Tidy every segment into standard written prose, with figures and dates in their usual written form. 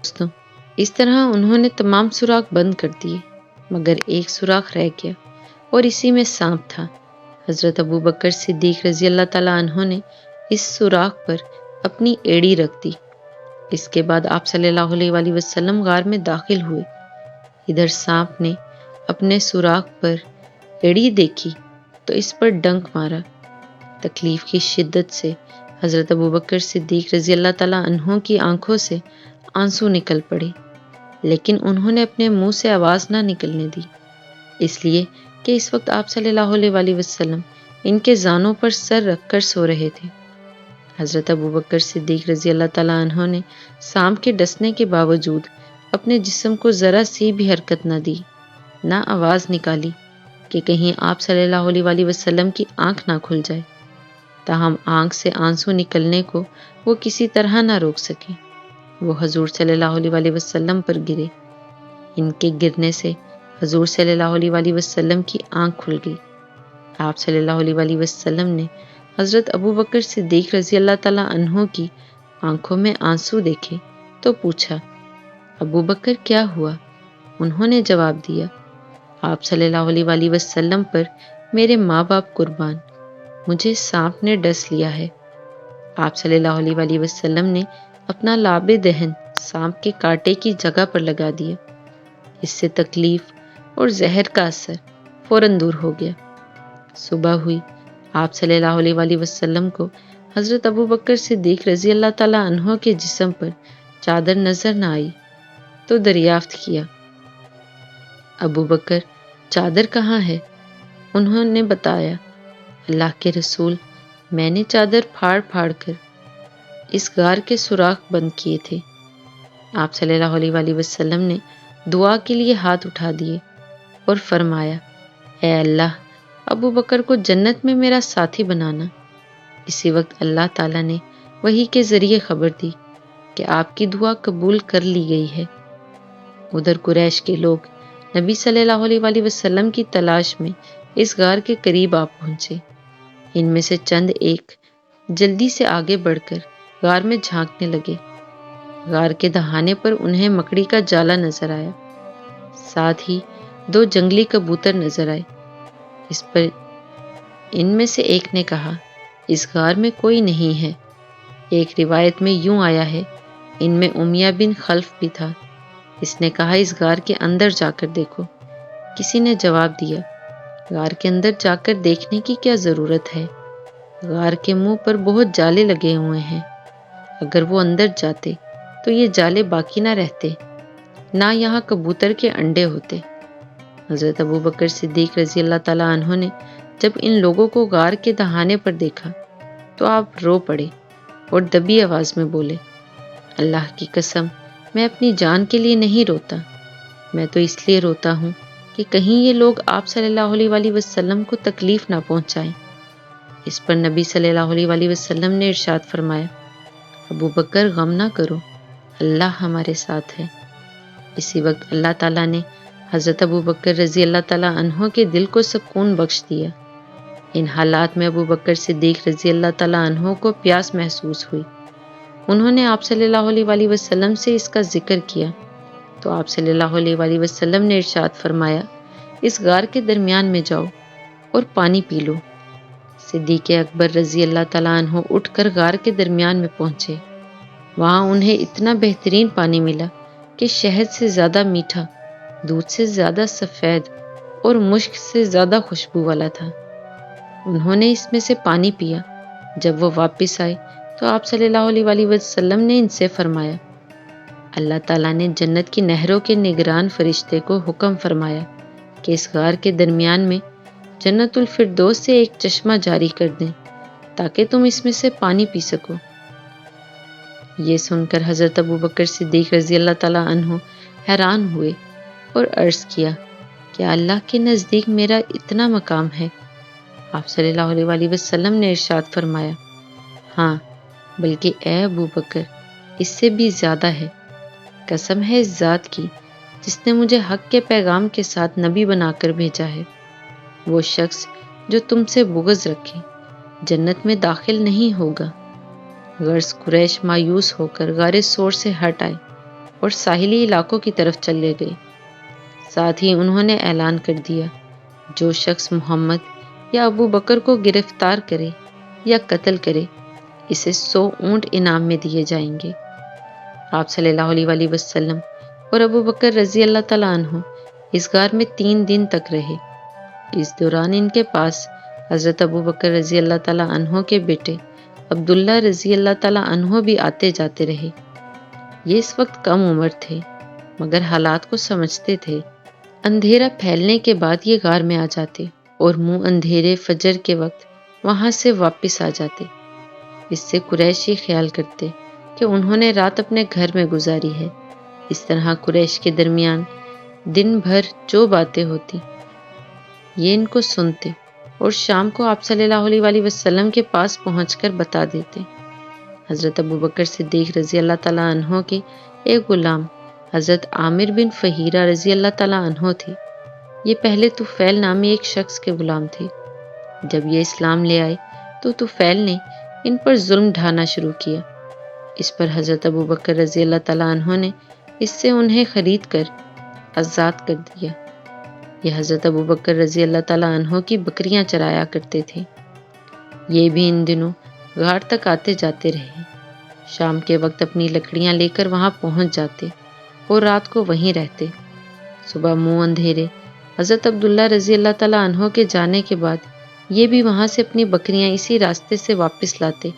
دوستوں، اس طرح انہوں نے تمام سوراخ بند کر دیے مگر ایک سوراخ رہ گیا اور اسی میں سانپ تھا۔ حضرت ابوبکر صدیق رضی اللہ تعالیٰ عنہ نے اس سوراخ پر اپنی ایڑی رکھ دی۔ اس کے بعد آپ صلی اللہ علیہ وآلہ وسلم غار میں داخل ہوئے۔ ادھر سانپ نے اپنے سوراخ پر ایڑی دیکھی تو اس پر ڈنک مارا۔ تکلیف کی شدت سے حضرت ابوبکر صدیق رضی اللہ تعالیٰ عنہ کی آنکھوں سے آنسو نکل پڑے، لیکن انہوں نے اپنے منہ سے آواز نہ نکلنے دی، اس لیے کہ اس وقت آپ صلی اللہ علیہ وآلہ وسلم ان کے زانوں پر سر رکھ کر سو رہے تھے۔ حضرت ابوبکر صدیق رضی اللہ تعالیٰ عنہ نے سانپ کے ڈسنے کے باوجود اپنے جسم کو ذرا سی بھی حرکت نہ دی، نہ آواز نکالی کہ کہیں آپ صلی اللہ علیہ وآلہ وسلم کی آنکھ نہ کھل جائے۔ تاہم آنکھ سے آنسو نکلنے کو وہ کسی طرح نہ روک سکے۔ وہ حضور صلی اللہ علیہ وآلہ وسلم پر گرے۔ ان کے گرنے سے حضور صلی اللہ علیہ وآلہ وسلم کی آنکھ کھل گئی۔ آپ صلی اللہ علیہ وآلہ وسلم نے حضرت ابوبکر صدیق رضی اللہ تعالیٰ عنہ کی آنکھوں میں آنسو دیکھے تو پوچھا، ابوبکر کیا ہوا؟ انہوں نے جواب دیا، آپ صلی اللہ علیہ وآلہ وسلم پر میرے ماں باپ قربان، مجھے سانپ نے ڈس لیا ہے۔ آپ صلی اللہ علیہ وآلہ وسلم نے اپنا لعاب دہن سانپ کے کانٹے کی جگہ پر لگا دیا۔ اس سے تکلیف اور زہر کا اثر فوراً دور ہو گیا۔ صبح ہوئی، آپ صلی اللہ علیہ وآلہ وسلم کو حضرت ابوبکر صدیق رضی اللہ تعالیٰ عنہ کے جسم پر چادر نظر نہ آئی تو دریافت کیا، ابوبکر چادر کہاں ہے؟ انہوں نے بتایا، اللہ کے رسول، میں نے چادر پھاڑ پھاڑ کر اس غار کے سوراخ بند کیے تھے۔ آپ صلی اللہ علیہ وآلہ وسلم نے دعا کے لیے ہاتھ اٹھا دیے اور فرمایا، اے اللہ، ابوبکر کو جنت میں میرا ساتھی بنانا۔ اسی وقت اللہ تعالیٰ نے وحی کے ذریعے خبر دی کہ آپ کی دعا قبول کر لی گئی ہے۔ ادھر قریش کے لوگ نبی صلی اللہ علیہ وآلہ وسلم کی تلاش میں اس غار کے قریب آ پہنچے۔ ان میں سے چند ایک جلدی سے آگے بڑھ کر غار میں جھانکنے لگے۔ غار کے دہانے پر انہیں مکڑی کا جالا نظر آیا، ساتھ ہی 2 جنگلی کبوتر نظر آئے۔ اس پر ان میں سے ایک نے کہا، اس غار میں کوئی نہیں ہے۔ ایک روایت میں یوں آیا ہے، ان میں امیہ بن خلف بھی تھا۔ اس نے کہا، اس غار کے اندر جا کر دیکھو۔ کسی نے جواب دیا، غار کے اندر جا کر دیکھنے کی کیا ضرورت ہے؟ غار کے منہ پر بہت جالے لگے ہوئے ہیں، اگر وہ اندر جاتے تو یہ جالے باقی نہ رہتے، نہ یہاں کبوتر کے انڈے ہوتے۔ حضرت ابوبکر صدیق رضی اللہ تعالیٰ عنہ نے جب ان لوگوں کو غار کے دہانے پر دیکھا تو آپ رو پڑے اور دبی آواز میں بولے، اللہ کی قسم، میں اپنی جان کے لیے نہیں روتا، میں تو اس لیے روتا ہوں کہ کہیں یہ لوگ آپ صلی اللہ علیہ وآلہ وسلم کو تکلیف نہ پہنچائیں۔ اس پر نبی صلی اللہ علیہ وآلہ وسلم نے ارشاد فرمایا، ابوبکر غم نہ کرو، اللہ ہمارے ساتھ ہے۔ اسی وقت اللہ تعالیٰ نے حضرت ابوبکر رضی اللہ تعالیٰ عنہ کے دل کو سکون بخش دیا۔ ان حالات میں ابوبکر صدیق رضی اللہ تعالیٰ عنہ کو پیاس محسوس ہوئی۔ انہوں نے آپ صلی اللہ علیہ وآلہ وسلم سے اس کا ذکر کیا تو آپ صلی اللہ علیہ وآلہ وسلم نے ارشاد فرمایا، اس غار کے درمیان میں جاؤ اور پانی پی لو۔ صدیق اکبر رضی اللہ تعالیٰ عنہ اٹھ کر غار کے درمیان میں پہنچے۔ وہاں انہیں اتنا بہترین پانی ملا کہ شہد سے زیادہ میٹھا، دودھ سے زیادہ سفید اور مشک سے زیادہ خوشبو والا تھا۔ انہوں نے اس میں سے پانی پیا۔ جب وہ واپس آئے تو آپ صلی اللہ علیہ وآلہ وسلم نے ان سے فرمایا، اللہ تعالیٰ نے جنت کی نہروں کے نگران فرشتے کو حکم فرمایا کہ اس غار کے درمیان میں جنت الفردوس سے ایک چشمہ جاری کر دیں تاکہ تم اس میں سے پانی پی سکو۔ یہ سن کر حضرت ابوبکر صدیق رضی اللہ تعالیٰ عنہ حیران ہوئے اور عرض کیا کہ اللہ کے نزدیک میرا اتنا مقام ہے؟ آپ صلی اللہ علیہ وآلہ وسلم نے ارشاد فرمایا، ہاں، بلکہ اے ابوبکر، اس سے بھی زیادہ ہے۔ قسم ہے اس ذات کی جس نے مجھے حق کے پیغام کے ساتھ نبی بنا کر بھیجا ہے، وہ شخص جو تم سے بغض رکھے جنت میں داخل نہیں ہوگا۔ غرض قریش مایوس ہو کر غار سور سے ہٹ آئے اور ساحلی علاقوں کی طرف چلے گئے۔ ساتھ ہی انہوں نے اعلان کر دیا، جو شخص محمد یا ابو بکر کو گرفتار کرے یا قتل کرے، اسے 100 اونٹ انعام میں دیے جائیں گے۔ آپ صلی اللہ علیہ وآلہ وسلم اور ابو بکر رضی اللہ تعالیٰ عنہ اس غار میں 3 دن تک رہے۔ اس دوران ان کے پاس حضرت ابو بکر رضی اللہ تعالیٰ عنہ کے بیٹے عبداللہ رضی اللہ تعالیٰ عنہ بھی آتے جاتے رہے۔ یہ اس وقت کم عمر تھے مگر حالات کو سمجھتے تھے۔ اندھیرا پھیلنے کے بعد یہ غار میں آ جاتے اور منہ اندھیرے فجر کے وقت وہاں سے واپس آ جاتے۔ اس سے قریش یہ خیال کرتے کہ انہوں نے رات اپنے گھر میں گزاری ہے۔ اس طرح قریش کے درمیان دن بھر جو باتیں ہوتی یہ ان کو سنتے اور شام کو آپ صلی اللہ علیہ وآلہ وسلم کے پاس پہنچ کر بتا دیتے۔ حضرت ابو بکر صدیق رضی اللہ تعالیٰ عنہ کے ایک غلام حضرت عامر بن فہیرہ رضی اللہ تعالیٰ عنہ تھے۔ یہ پہلے طفیل نامی ایک شخص کے غلام تھے۔ جب یہ اسلام لے آئے تو طفیل نے ان پر ظلم ڈھانا شروع کیا۔ اس پر حضرت ابو بکر رضی اللہ تعالیٰ عنہ نے اس سے انہیں خرید کر آزاد کر دیا۔ یہ حضرت ابو بکر رضی اللہ تعالیٰ عنہ کی بکریاں چرایا کرتے تھے۔ یہ بھی ان دنوں غار تک آتے جاتے رہے۔ شام کے وقت اپنی لکڑیاں لے کر وہاں پہنچ جاتے اور رات کو وہیں رہتے۔ صبح منہ اندھیرے حضرت عبداللہ رضی اللہ تعالیٰ عنہ کے جانے کے بعد یہ بھی وہاں سے اپنی بکریاں اسی راستے سے واپس لاتے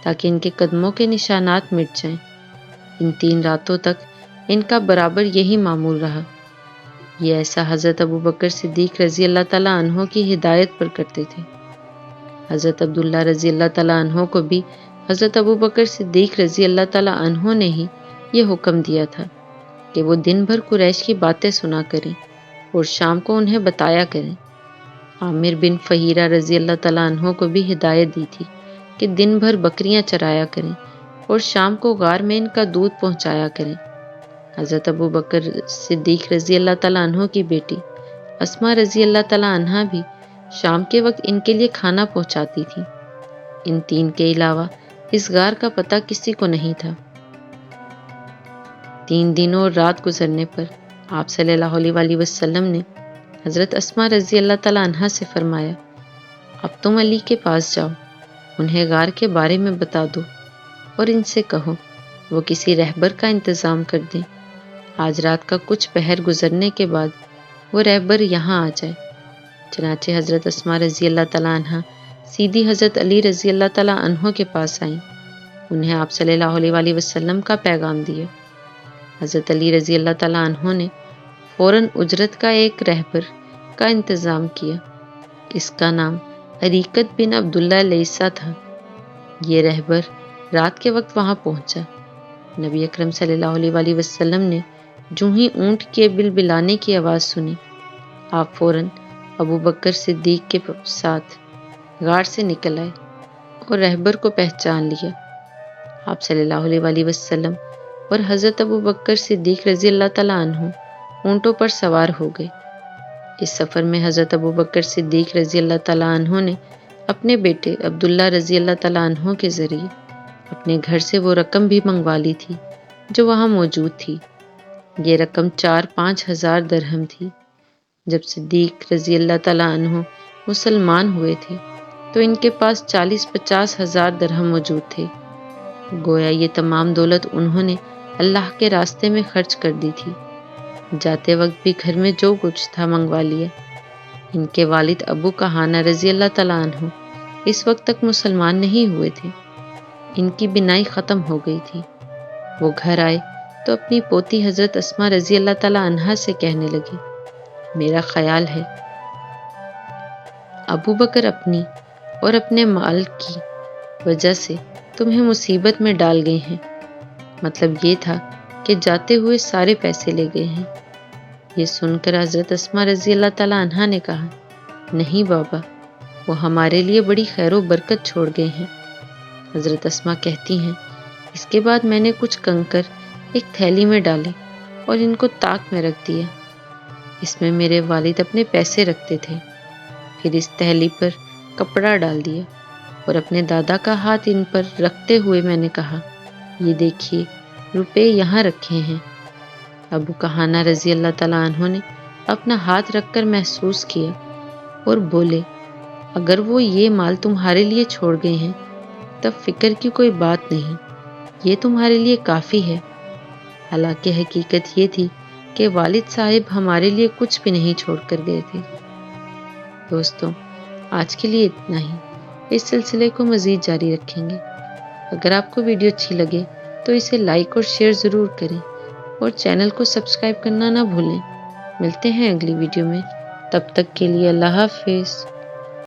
تاکہ ان کے قدموں کے نشانات مٹ جائیں۔ ان 3 راتوں تک ان کا برابر یہی معمول رہا۔ یہ ایسا حضرت ابو بکر صدیق رضی اللہ تعالیٰ عنہ کی ہدایت پر کرتے تھے۔ حضرت عبداللہ رضی اللہ تعالیٰ عنہ کو بھی حضرت ابو بکر صدیق رضی اللہ تعالیٰ عنہ نے ہی یہ حکم دیا تھا کہ وہ دن بھر قریش کی باتیں سنا کریں اور شام کو انہیں بتایا کریں۔ عامر بن فہیرہ رضی اللہ تعالیٰ عنہ کو بھی ہدایت دی تھی کہ دن بھر بکریاں چرایا کریں اور شام کو غار میں ان کا دودھ پہنچایا کریں۔ حضرت ابو بکر صدیق رضی اللہ تعالیٰ عنہ کی بیٹی اسماء رضی اللہ تعالیٰ عنہ بھی شام کے وقت ان کے لیے کھانا پہنچاتی تھی۔ ان 3 کے علاوہ اس غار کا پتہ کسی کو نہیں تھا۔ 3 دنوں اور رات گزرنے پر آپ صلی اللہ علیہ وآلہ وسلم نے حضرت اسماء رضی اللہ تعالیٰ عنہ سے فرمایا، اب تم علی کے پاس جاؤ، انہیں غار کے بارے میں بتا دو اور ان سے کہو وہ کسی رہبر کا انتظام کر دیں۔ آج رات کا کچھ پہر گزرنے کے بعد وہ رہبر یہاں آ جائے۔ چنانچہ حضرت اسماء رضی اللہ تعالیٰ عنہ سیدھی حضرت علی رضی اللہ تعالیٰ عنہ کے پاس آئیں۔ انہیں آپ صلی اللہ علیہ وآلہ وسلم کا پیغام دیا۔ حضرت علی رضی اللہ تعالیٰ عنہ نے فوراً اجرت کا ایک رہبر کا انتظام کیا۔ اس کا نام عریقت بن عبداللہ لیثا تھا۔ یہ رہبر رات کے وقت وہاں پہنچا۔ نبی اکرم صلی اللہ علیہ وآلہ وسلم نے جو ہی اونٹ کے بلبلانے کی آواز سنی، آپ فوراً ابو بکر صدیق کے ساتھ غار سے نکل آئے اور رہبر کو پہچان لیا۔ آپ صلی اللہ علیہ وآلہ وسلم اور حضرت ابو بکر صدیق رضی اللہ تعالیٰ عنہ اونٹوں پر سوار ہو گئے۔ اس سفر میں حضرت ابو بکر صدیق رضی اللہ تعالیٰ عنہ نے اپنے بیٹے عبداللہ رضی اللہ تعالیٰ عنہ کے ذریعے اپنے گھر سے وہ رقم بھی منگوا لی تھی جو وہاں موجود تھی۔ یہ رقم 4-5 ہزار درہم تھی۔ جب صدیق رضی اللہ تعالیٰ عنہ مسلمان ہوئے تھے تو ان کے پاس 40-50 ہزار درہم موجود تھے۔ گویا یہ تمام دولت انہوں نے اللہ کے راستے میں خرچ کر دی تھی۔ جاتے وقت بھی گھر میں جو کچھ تھا منگوا لیا۔ ان کے والد ابو کہانہ رضی اللہ تعالیٰ عنہ اس وقت تک مسلمان نہیں ہوئے تھے۔ ان کی بینائی ختم ہو گئی تھی۔ وہ گھر آئے تو اپنی پوتی حضرت اسماء رضی اللہ تعالیٰ عنہا سے کہنے لگی، میرا خیال ہے ابو بکر اپنی اور اپنے مال کی وجہ سے تمہیں مصیبت میں ڈال گئے ہیں۔ مطلب یہ تھا کہ جاتے ہوئے سارے پیسے لے گئے ہیں۔ یہ سن کر حضرت اسماء رضی اللہ تعالیٰ عنہا نے کہا، نہیں بابا، وہ ہمارے لیے بڑی خیر و برکت چھوڑ گئے ہیں۔ حضرت اسماء کہتی ہیں، اس کے بعد میں نے کچھ کنکر ایک تھیلی میں ڈالے اور ان کو طاق میں رکھ دیا۔ اس میں میرے والد اپنے پیسے رکھتے تھے۔ پھر اس تھیلی پر کپڑا ڈال دیا اور اپنے دادا کا ہاتھ ان پر رکھتے ہوئے میں نے کہا، یہ دیکھیے روپے یہاں رکھے ہیں، ابو کہانہ رضی اللہ تعالیٰ عنہ نے اپنا ہاتھ رکھ کر محسوس کیا اور بولے، اگر وہ یہ مال تمہارے لیے چھوڑ گئے ہیں تب فکر کی کوئی بات نہیں، یہ تمہارے لیے کافی ہے۔ حالانکہ حقیقت یہ تھی کہ والد صاحب ہمارے لیے کچھ بھی نہیں چھوڑ کر گئے تھے۔ دوستوں، آج کے لیے اتنا ہی۔ اس سلسلے کو مزید جاری رکھیں گے۔ اگر آپ کو ویڈیو اچھی لگے تو اسے لائک اور شیئر ضرور کریں اور چینل کو سبسکرائب کرنا نہ بھولیں۔ ملتے ہیں اگلی ویڈیو میں، تب تک کے لیے اللہ حافظ۔